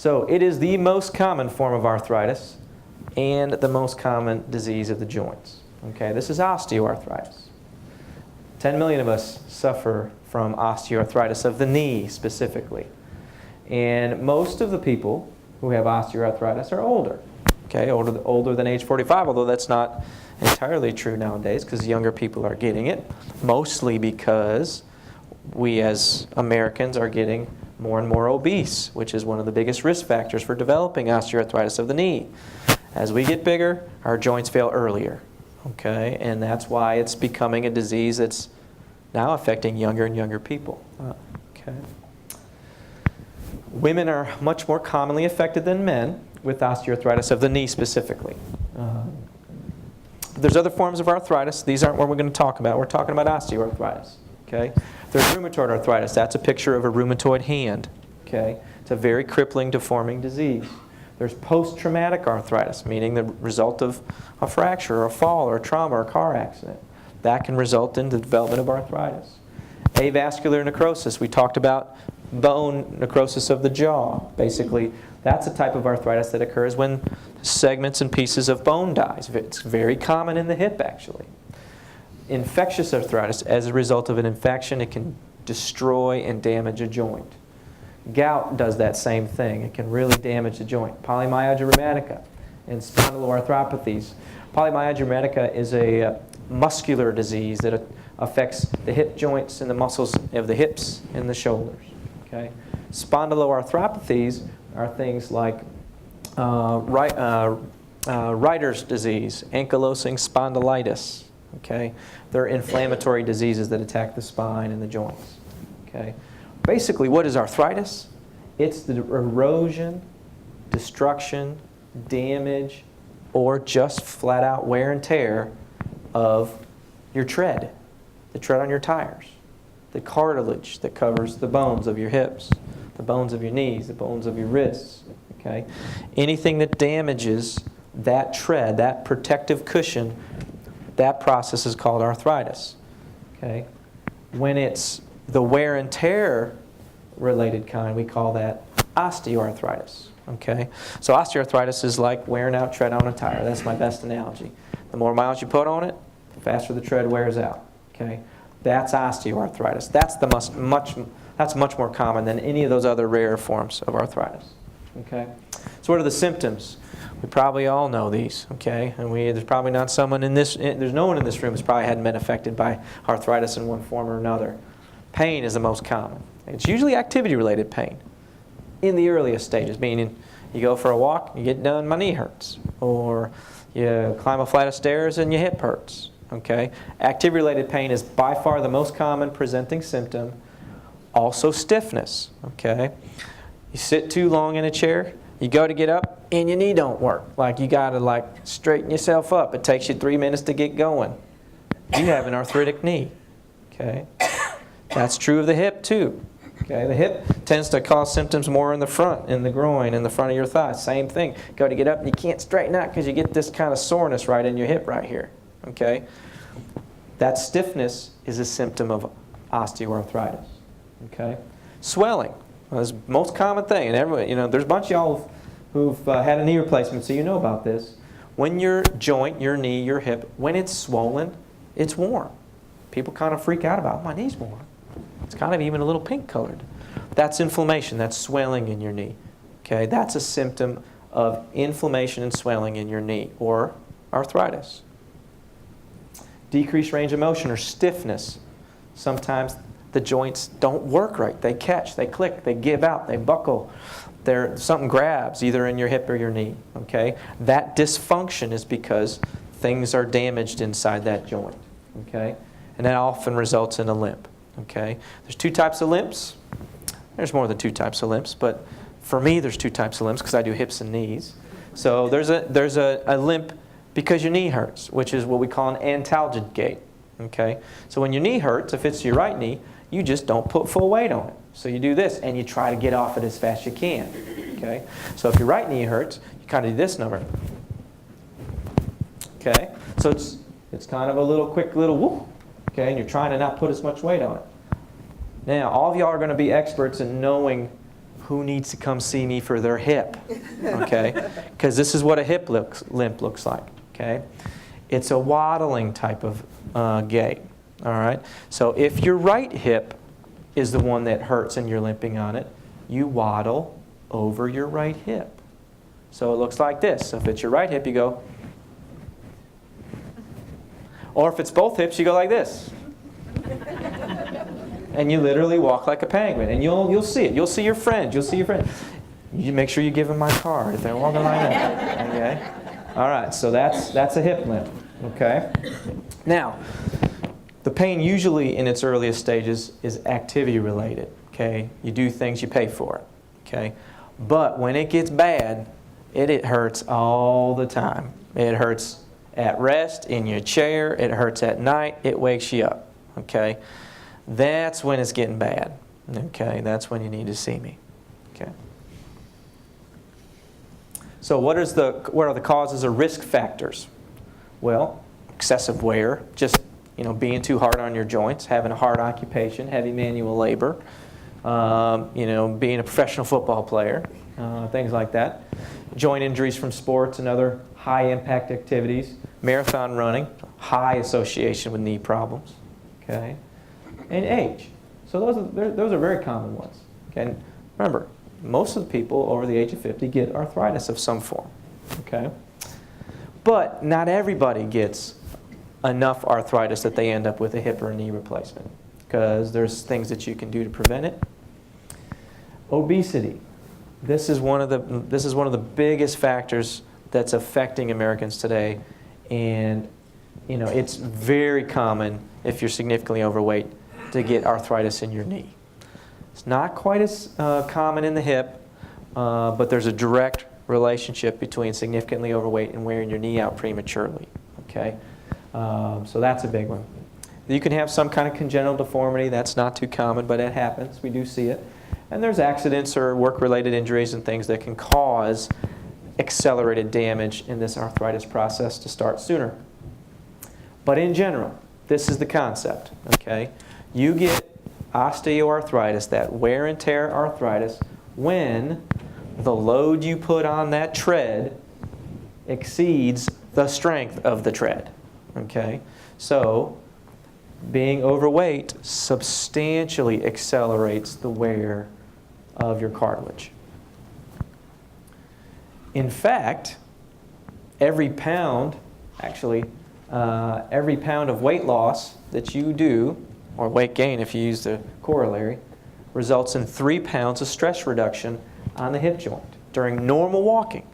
So it is the most common form of arthritis and the most common disease of the joints. Okay, this is osteoarthritis. 10 million of us suffer from osteoarthritis of the knee specifically. And most of the people who have osteoarthritis are older. Okay, older than age 45, although that's not entirely true nowadays because younger people are getting it, mostly because we as Americans are getting more and more obese, which is one of the biggest risk factors for developing osteoarthritis of the knee. As we get bigger, our joints fail earlier. Okay, and that's why it's becoming a disease that's now affecting younger and younger people. Okay. Women are much more commonly affected than men with osteoarthritis of the knee specifically. There's other forms of arthritis. These aren't what we're going to talk about. We're talking about osteoarthritis. Okay? There's rheumatoid arthritis. That's a picture of a rheumatoid hand. Okay? It's a very crippling, deforming disease. There's post-traumatic arthritis, meaning the result of a fracture or a fall or a trauma or a car accident. That can result in the development of arthritis. Avascular necrosis. We talked about bone necrosis of the jaw. Basically, that's a type of arthritis that occurs when segments and pieces of bone dies. It's very common in the hip, actually. Infectious arthritis, as a result of an infection, it can destroy and damage a joint. Gout does that same thing. It can really damage the joint. Polymyalgia rheumatica and spondyloarthropathies. Polymyalgia rheumatica is a muscular disease that affects the hip joints and the muscles of the hips and the shoulders. Okay? Spondyloarthropathies are things like Reiter's disease, ankylosing spondylitis. Okay? They're inflammatory diseases that attack the spine and the joints. Okay? Basically, what is arthritis? It's the erosion, destruction, damage, or just flat out wear and tear of your tread, the tread on your tires, the cartilage that covers the bones of your hips, the bones of your knees, the bones of your wrists. Okay? Anything that damages that tread, that protective cushion, that process is called arthritis. Okay? When it's the wear and tear related kind, we call that osteoarthritis. Okay? So osteoarthritis is like wearing out tread on a tire. That's my best analogy. The more miles you put on it, the faster the tread wears out. Okay? That's osteoarthritis. That's much more common than any of those other rare forms of arthritis. Okay? So what are the symptoms? We probably all know these, okay? And there's probably not someone in this, there's no one in this room who's probably hadn't been affected by arthritis in one form or another. Pain is the most common. It's usually activity-related pain in the earliest stages, meaning you go for a walk, you get done, my knee hurts. Or you climb a flight of stairs and your hip hurts, okay? Activity-related pain is by far the most common presenting symptom. Also stiffness, okay? You sit too long in a chair, you go to get up, and your knee don't work. Like you got to straighten yourself up. It takes you 3 minutes to get going. You have an arthritic knee. Okay? That's true of the hip too. Okay? The hip tends to cause symptoms more in the front, in the groin, in the front of your thigh. Same thing. Go to get up and you can't straighten out because you get this kind of soreness right in your hip right here. Okay? That stiffness is a symptom of osteoarthritis. Okay? Swelling. Well, that's the most common thing. And everyone, there's a bunch of y'all who've had a knee replacement, so you know about this. When your joint, your knee, your hip, when it's swollen, it's warm. People kind of freak out about, oh, my knee's warm. It's kind of even a little pink colored. That's inflammation. That's swelling in your knee. Okay, that's a symptom of inflammation and swelling in your knee or arthritis. Decreased range of motion or stiffness. Sometimes the joints don't work right. They catch, they click, they give out, they buckle. Something grabs either in your hip or your knee. Okay? That dysfunction is because things are damaged inside that joint. Okay? And that often results in a limp. Okay? There's two types of limps. There's more than two types of limps, but for me there's two types of limps because I do hips and knees. So there's a limp because your knee hurts, which is what we call an antalgic gait. Okay? So when your knee hurts, if it's your right knee, you just don't put full weight on it. So you do this, and you try to get off it as fast as you can. Okay? So if your right knee hurts, you kind of do this number. Okay? So it's kind of a quick little whoop. Okay? And you're trying to not put as much weight on it. Now, all of y'all are going to be experts in knowing who needs to come see me for their hip? Okay? Because this is what a hip limp looks like. Okay? It's a waddling type of gait. All right? So if your right hip is the one that hurts and you're limping on it, you waddle over your right hip. So it looks like this. So if it's your right hip, you go. Or if it's both hips, you go like this. And you literally walk like a penguin. And you'll see it. You'll see your friends. You'll see your friends. You make sure you give them my card if they're walking like that. Okay? All right, so that's a hip limp. Okay? Now, the pain usually in its earliest stages is activity related. Okay? You do things, you pay for it. Okay? But when it gets bad, it hurts all the time. It hurts at rest, in your chair. It hurts at night. It wakes you up. Okay? That's when it's getting bad. Okay? That's when you need to see me. Okay? So what are the causes or risk factors? Well, excessive wear, just being too hard on your joints, having a hard occupation, heavy manual labor, being a professional football player, things like that. Joint injuries from sports and other high-impact activities. Marathon running, high association with knee problems. Okay? And age. So those are very common ones. Okay? And remember, most of the people over the age of 50 get arthritis of some form. Okay? But not everybody gets enough arthritis that they end up with a hip or a knee replacement, because there's things that you can do to prevent it. Obesity. This is one of the biggest factors that's affecting Americans today, and it's very common if you're significantly overweight to get arthritis in your knee. It's not quite as common in the hip, but there's a direct relationship between significantly overweight and wearing your knee out prematurely. Okay, so that's a big one. You can have some kind of congenital deformity. That's not too common, but it happens. We do see it. And there's accidents or work-related injuries and things that can cause accelerated damage in this arthritis process to start sooner. But in general, this is the concept. Okay, you get osteoarthritis, that wear and tear arthritis, when the load you put on that tread exceeds the strength of the tread. Okay? So, being overweight substantially accelerates the wear of your cartilage. In fact, every pound of weight loss that you do, or weight gain if you use the corollary, results in 3 pounds of stress reduction on the hip joint during normal walking.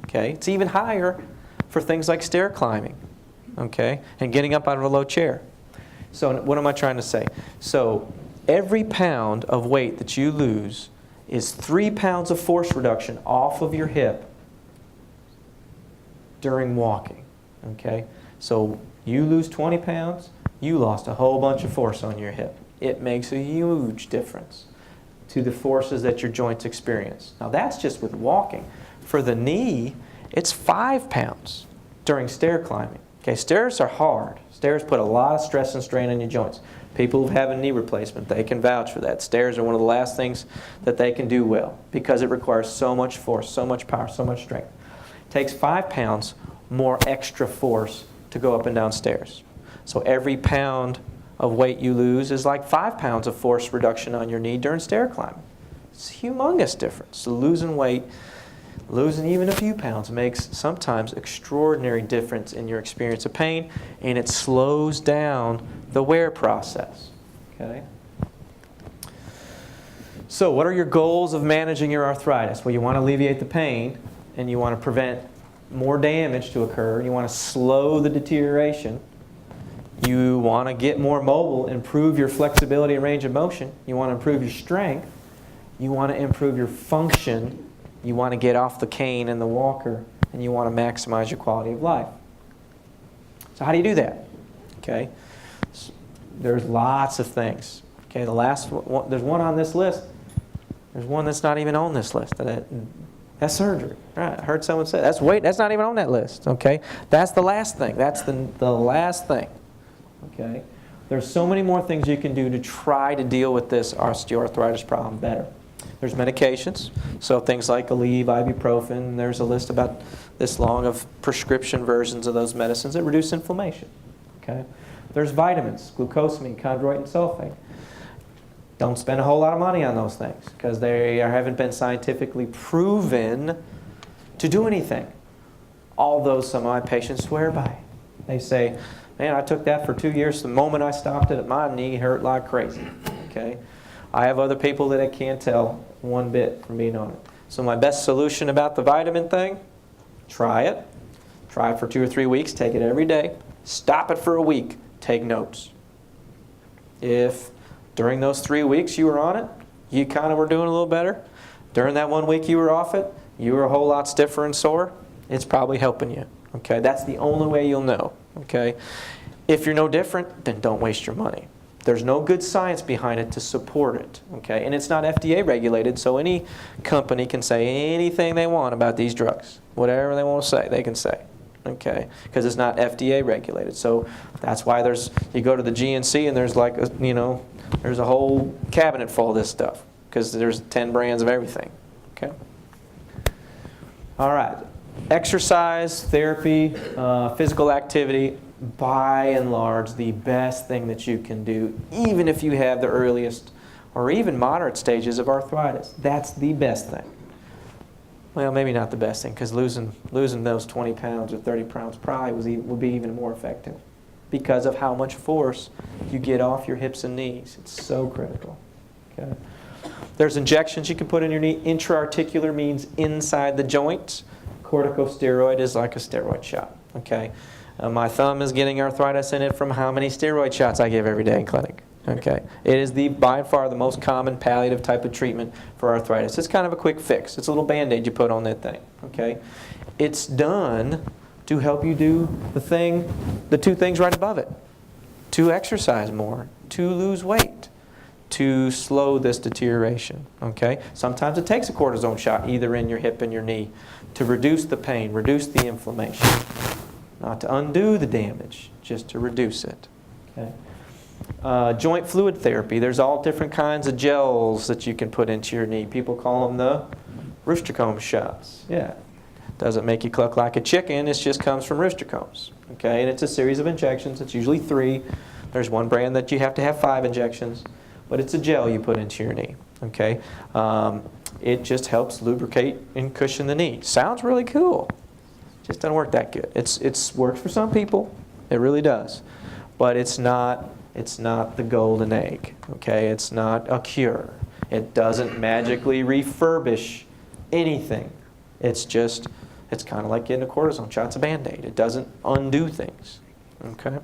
Okay? It's even higher for things like stair climbing, okay, and getting up out of a low chair. So what am I trying to say? So every pound of weight that you lose is 3 pounds of force reduction off of your hip during walking. Okay? So you lose 20 pounds, you lost a whole bunch of force on your hip. It makes a huge difference to the forces that your joints experience. Now that's just with walking. For the knee, it's 5 pounds during stair climbing. Okay, stairs are hard. Stairs put a lot of stress and strain on your joints. People who have a knee replacement, they can vouch for that. Stairs are one of the last things that they can do well because it requires so much force, so much power, so much strength. It takes 5 pounds more extra force to go up and down stairs. So every pound of weight you lose is like 5 pounds of force reduction on your knee during stair climbing. It's a humongous difference. So losing weight, losing even a few pounds makes sometimes extraordinary difference in your experience of pain, and it slows down the wear process. Okay? So what are your goals of managing your arthritis? Well, you want to alleviate the pain, and you want to prevent more damage to occur. You want to slow the deterioration. You want to get more mobile, improve your flexibility and range of motion. You want to improve your strength. You want to improve your function. You want to get off the cane and the walker, and you want to maximize your quality of life. So how do you do that? Okay, so there's lots of things. Okay, the last one, there's one on this list. There's one that's not even on this list. That's surgery. Right? I heard someone say that's not even on that list. Okay, that's the last thing. That's the last thing. Okay, there's so many more things you can do to try to deal with this osteoarthritis problem better. There's medications, so things like Aleve, ibuprofen. There's a list about this long of prescription versions of those medicines that reduce inflammation. Okay? There's vitamins, glucosamine, chondroitin, sulfate. Don't spend a whole lot of money on those things because they haven't been scientifically proven to do anything. Although some of my patients swear by it. They say, man, I took that for 2 years. The moment I stopped it, my knee hurt like crazy. Okay? I have other people that I can't tell one bit from being on it. So my best solution about the vitamin thing, try it. Try it for 2 or 3 weeks. Take it every day. Stop it for a week. Take notes. If during those 3 weeks you were on it, you kind of were doing a little better. During that 1 week you were off it, you were a whole lot stiffer and sore. It's probably helping you. Okay, that's the only way you'll know. Okay, if you're no different, then don't waste your money. There's no good science behind it to support it. Okay, and it's not FDA regulated, so any company can say anything they want about these drugs. Whatever they want to say, they can say. Okay, because it's not FDA regulated. So that's why you go to the GNC and there's like there's a whole cabinet full of this stuff because there's 10 brands of everything. Okay. All right. Exercise, therapy, physical activity, by and large, the best thing that you can do, even if you have the earliest or even moderate stages of arthritis. That's the best thing. Well, maybe not the best thing, because losing those 20 pounds or 30 pounds probably would be even more effective because of how much force you get off your hips and knees. It's so critical. Okay. There's injections you can put in your knee. Intra-articular means inside the joint. Corticosteroid is like a steroid shot. Okay, my thumb is getting arthritis in it from how many steroid shots I give every day in clinic. Okay, it is by far the most common palliative type of treatment for arthritis. It's kind of a quick fix. It's a little Band-Aid you put on that thing. Okay, it's done to help you do the two things right above it: to exercise more, to lose weight, to slow this deterioration. Okay, sometimes it takes a cortisone shot either in your hip and your knee to reduce the pain, reduce the inflammation. Not to undo the damage, just to reduce it. Okay. Joint fluid therapy. There's all different kinds of gels that you can put into your knee. People call them the rooster comb shots. Yeah. Doesn't make you cluck like a chicken. It just comes from rooster combs. Okay. And it's a series of injections. It's usually 3. There's one brand that you have to have 5 injections. But it's a gel you put into your knee. Okay. It just helps lubricate and cushion the knee. Sounds really cool. Just doesn't work that good. It's works for some people. It really does. But it's not the golden egg. Okay? It's not a cure. It doesn't magically refurbish anything. It's kind of like getting a cortisone shot. It's a Band-Aid. It doesn't undo things. Okay?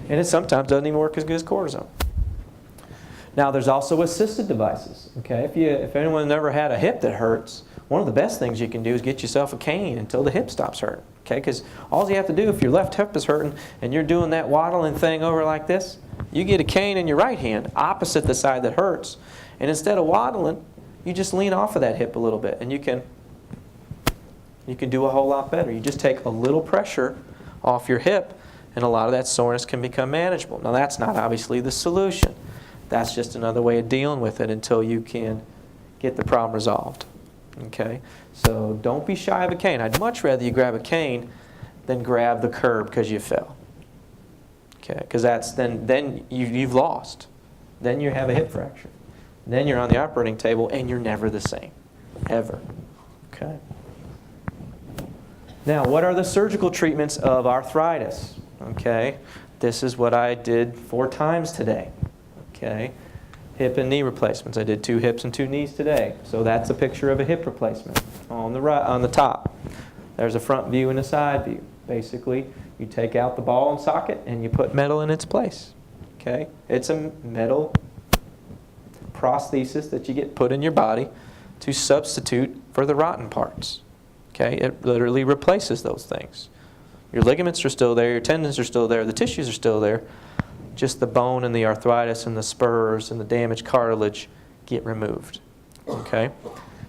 And it sometimes doesn't even work as good as cortisone. Now, there's also assisted devices. Okay, if anyone ever had a hip that hurts, one of the best things you can do is get yourself a cane until the hip stops hurting. Okay, because all you have to do if your left hip is hurting and you're doing that waddling thing over like this, you get a cane in your right hand opposite the side that hurts, and instead of waddling, you just lean off of that hip a little bit, and you can do a whole lot better. You just take a little pressure off your hip, and a lot of that soreness can become manageable. Now, that's not obviously the solution. That's just another way of dealing with it until you can get the problem resolved. Okay? So don't be shy of a cane. I'd much rather you grab a cane than grab the curb because you fell. Okay? Because then you've lost. Then you have a hip fracture. Then you're on the operating table and you're never the same. Ever. Okay? Now, what are the surgical treatments of arthritis? Okay? This is what I did 4 times today. Okay, hip and knee replacements. I did 2 hips and 2 knees today. So that's a picture of a hip replacement on the top. There's a front view and a side view. Basically, you take out the ball and socket and you put metal in its place. Okay, it's a metal prosthesis that you get put in your body to substitute for the rotten parts. Okay, it literally replaces those things. Your ligaments are still there, your tendons are still there, the tissues are still there. Just the bone and the arthritis and the spurs and the damaged cartilage get removed. Okay?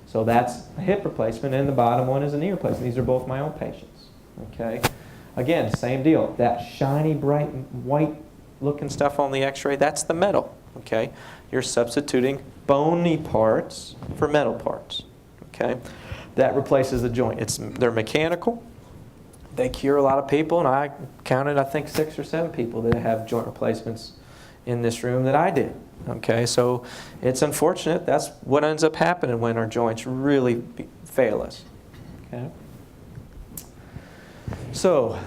So that's a hip replacement, and the bottom one is a knee replacement. These are both my own patients. Okay? Again, same deal. That shiny, bright, white looking stuff on the x-ray, that's the metal. Okay? You're substituting bony parts for metal parts. Okay? That replaces the joint. They're mechanical. They cure a lot of people, and I counted, I think, 6 or 7 people that have joint replacements in this room that I did. Okay, so it's unfortunate. That's what ends up happening when our joints really fail us. Okay? So,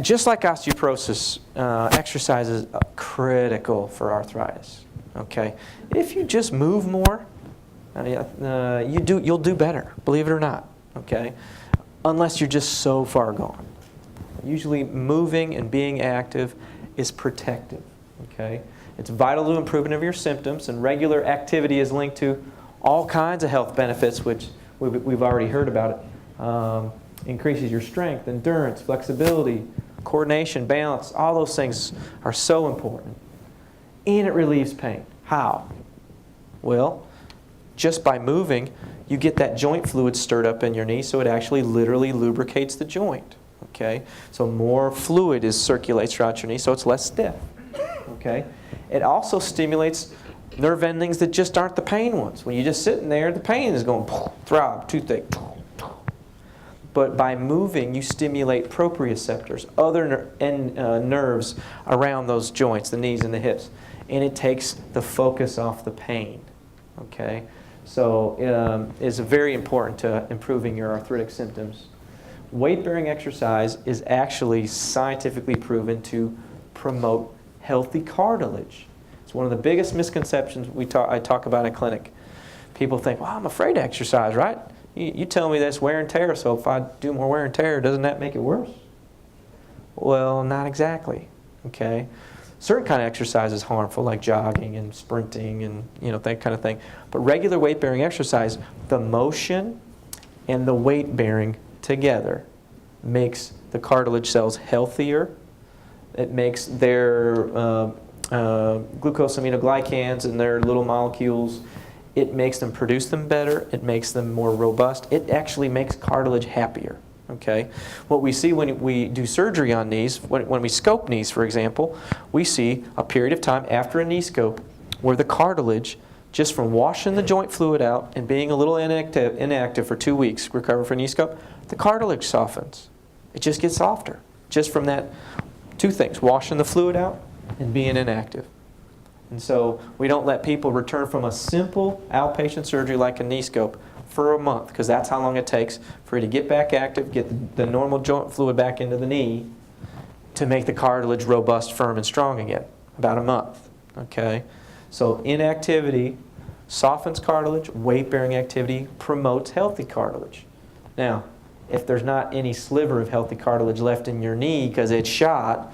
just like osteoporosis, exercise is critical for arthritis. Okay, if you just move more, you'll do better. Believe it or not. Okay, unless you're just so far gone. Usually, moving and being active is protective. Okay, it's vital to improvement of your symptoms, and regular activity is linked to all kinds of health benefits, which we've already heard about it. Increases your strength, endurance, flexibility, coordination, balance. All those things are so important. And it relieves pain. How? Well, just by moving, you get that joint fluid stirred up in your knee, so it actually literally lubricates the joint. Okay? So more fluid circulates throughout your knee, so it's less stiff. Okay? It also stimulates nerve endings that just aren't the pain ones. When you're just sitting there, the pain is going throb, toothache. But by moving, you stimulate proprioceptors, other nerves around those joints, the knees and the hips. And it takes the focus off the pain. Okay? So it's very important to improving your arthritic symptoms. Weight-bearing exercise is actually scientifically proven to promote healthy cartilage. It's one of the biggest misconceptions I talk about in clinic. People think, well, I'm afraid to exercise, right? You tell me that's wear and tear, so if I do more wear and tear, doesn't that make it worse? Well, not exactly. Okay? Certain kind of exercise is harmful, like jogging and sprinting and that kind of thing. But regular weight-bearing exercise, the motion and the weight-bearing together makes the cartilage cells healthier. It makes their glucosaminoglycans and their little molecules, it makes them produce them better. It makes them more robust. It actually makes cartilage happier. Okay? What we see when we do surgery on knees, when we scope knees, for example, we see a period of time after a knee scope where the cartilage, just from washing the joint fluid out and being a little inactive for 2 weeks, recover from knee scope, the cartilage softens. It just gets softer. Just from that 2 things, washing the fluid out and being inactive. And so we don't let people return from a simple outpatient surgery like a knee scope for a month, because that's how long it takes for you to get back active, get the normal joint fluid back into the knee to make the cartilage robust, firm, and strong again. About a month. Okay? So inactivity softens cartilage, weight-bearing activity promotes healthy cartilage. Now, if there's not any sliver of healthy cartilage left in your knee because it's shot,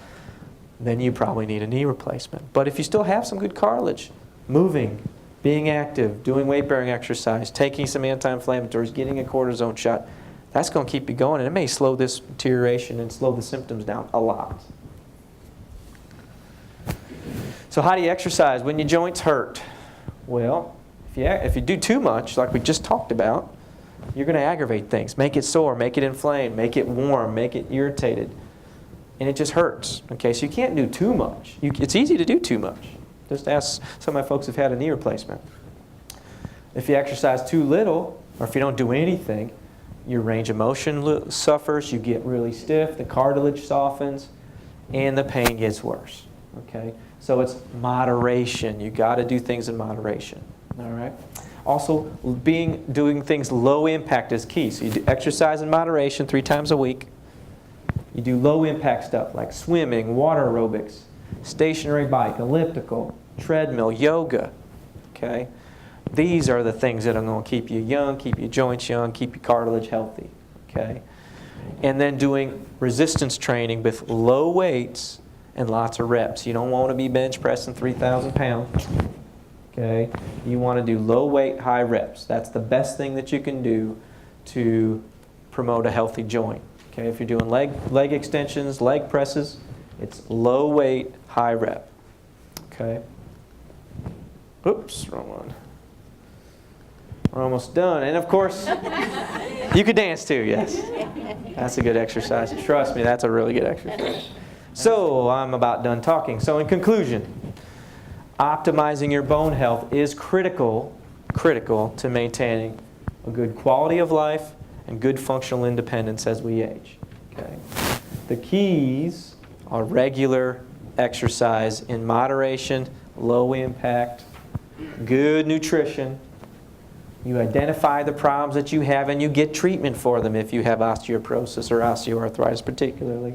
then you probably need a knee replacement. But if you still have some good cartilage, moving, being active, doing weight-bearing exercise, taking some anti-inflammatories, getting a cortisone shot, that's going to keep you going, and it may slow this deterioration and slow the symptoms down a lot. So how do you exercise when your joints hurt? Well, if you do too much, like we just talked about, you're going to aggravate things. Make it sore, make it inflamed, make it warm, make it irritated. And it just hurts. Okay, so you can't do too much. It's easy to do too much. Just ask some of my folks who've had a knee replacement. If you exercise too little, or if you don't do anything, your range of motion suffers, you get really stiff, the cartilage softens, and the pain gets worse. Okay, so it's moderation. You got to do things in moderation. All right. Also, doing things low impact is key. So you do exercise in moderation 3 times a week. You do low impact stuff like swimming, water aerobics, stationary bike, elliptical, treadmill, yoga. Okay? These are the things that are going to keep you young, keep your joints young, keep your cartilage healthy. Okay? And then doing resistance training with low weights and lots of reps. You don't want to be bench pressing 3,000 pounds. Okay? You want to do low weight, high reps. That's the best thing that you can do to promote a healthy joint. Okay? If you're doing leg extensions, leg presses, it's low weight, high rep. Okay? Oops, wrong one. We're almost done. And of course, you could dance too, yes. That's a good exercise. Trust me, that's a really good exercise. So, I'm about done talking. So in conclusion, optimizing your bone health is critical to maintaining a good quality of life and good functional independence as we age. Okay? The keys are regular exercise in moderation, low impact, good nutrition. You identify the problems that you have and you get treatment for them if you have osteoporosis or osteoarthritis particularly.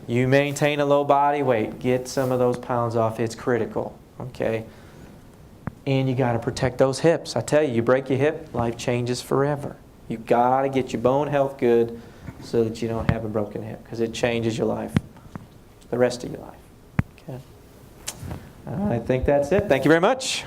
You maintain a low body weight. Get some of those pounds off. It's critical. Okay? And you got to protect those hips. I tell you, you break your hip, life changes forever. You got to get your bone health good so that you don't have a broken hip, because it changes your life, the rest of your life. Okay? I think that's it. Thank you very much.